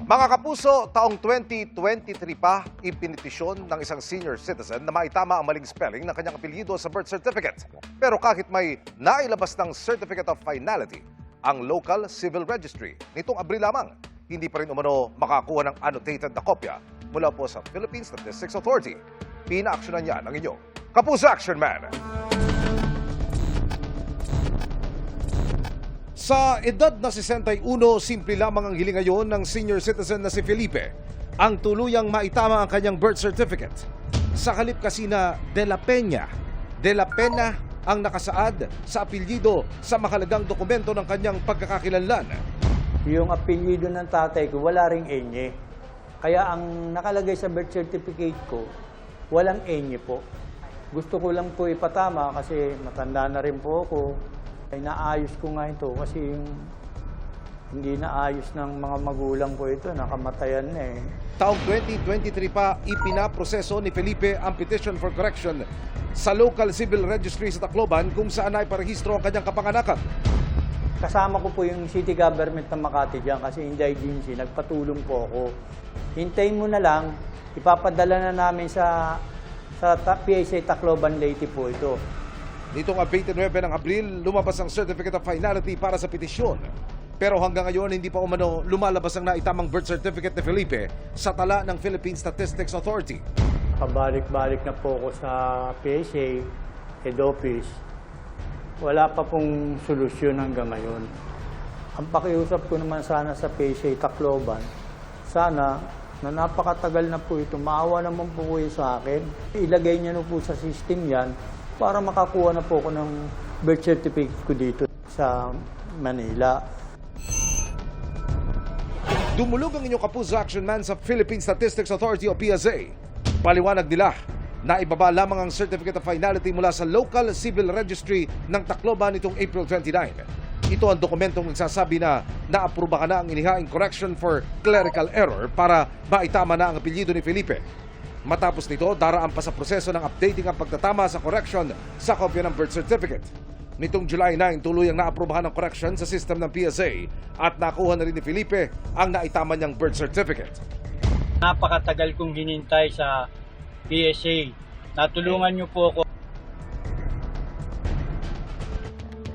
Mga kapuso, taong 2023 pa, ipinitisyon ng isang senior citizen na maitama ang maling spelling ng kanyang apelyido sa birth certificate. Pero kahit may nailabas ng Certificate of Finality, ang local civil registry nitong Abril lamang, hindi pa rin umano makakuha ng annotated na kopya mula po sa Philippine Statistics Authority. Pinaaksyonan niya ng inyong Kapuso Action Man. Sa edad na 61, simple lamang ang hiling ngayon ng senior citizen na si Felipe ang tuluyang maitama ang kanyang birth certificate. Sa halip kasi na De La Pena ang nakasaad sa apelyido sa mahalagang dokumento ng kanyang pagkakakilanlan. Yung apelyido ng tatay ko, wala ring enye. Kaya ang nakalagay sa birth certificate ko, walang enye po. Gusto ko lang po ipatama kasi matanda na rin po ako. Ay naayos ko nga ito kasi yung hindi naayos ng mga magulang ko ito, nakamatayan na eh. Taong 2023 pa, ipinaproseso ni Felipe ang petition for correction sa local civil registry sa Tacloban kung saan ay parehistro ang kanyang kapanganakan. Kasama ko po yung city government ng Makati dyan kasi hindi agency, nagpatulong po ako. Hintayin mo na lang, ipapadala na namin sa PSA Tacloban Leyte po ito. Nitong 29 ng Abril, lumabas ang Certificate of Finality para sa petisyon. Pero hanggang ngayon, hindi pa umano lumalabas ang naitamang birth certificate ni Felipe sa tala ng Philippine Statistics Authority. Pabalik-balik na po ako sa PSA, head office. Wala pa pong solusyon hanggang ngayon. Ang pakiusap ko naman sana sa PSA Tacloban, sana na napakatagal na po ito, maawa naman po kayo sa akin. Ilagay niyo na po sa system yan para makakuha na po ako ng birth certificate ko dito sa Manila. Dumulog ang inyong Kapuso Action Man sa Philippine Statistics Authority o PSA. Paliwanag nila na ibaba lamang ang Certificate of Finality mula sa Local Civil Registry ng Tacloban nitong April 29. Ito ang dokumentong nagsasabi na naaprubahan na ang inihaing correction for clerical error para maitama na ang apelyido ni Felipe. Matapos nito, daraan pa sa proseso ng updating ang pagtatama sa correction sa kopya ng birth certificate. Nitong July 9, tuluyang naaprubahan ang correction sa system ng PSA at nakuha na rin ni Felipe ang naitama niyang birth certificate. Napakatagal kong hinintay sa PSA. Natulungan niyo po ako.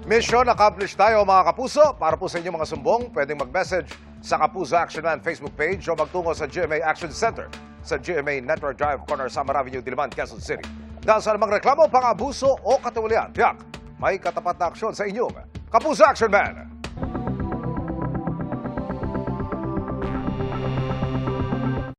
Mission accomplished tayo mga kapuso. Para po sa inyong mga sumbong, pwedeng mag-message sa Kapuso Action Man Facebook page o magtungo sa GMA Action Center sa GMA Network Drive, corner Samar Avenue, Diliman, Quezon City. Dahil sa namang reklamo, pang-abuso o katiwalian, tiyak, may katapat na aksyon sa inyong Kapuso Action Man.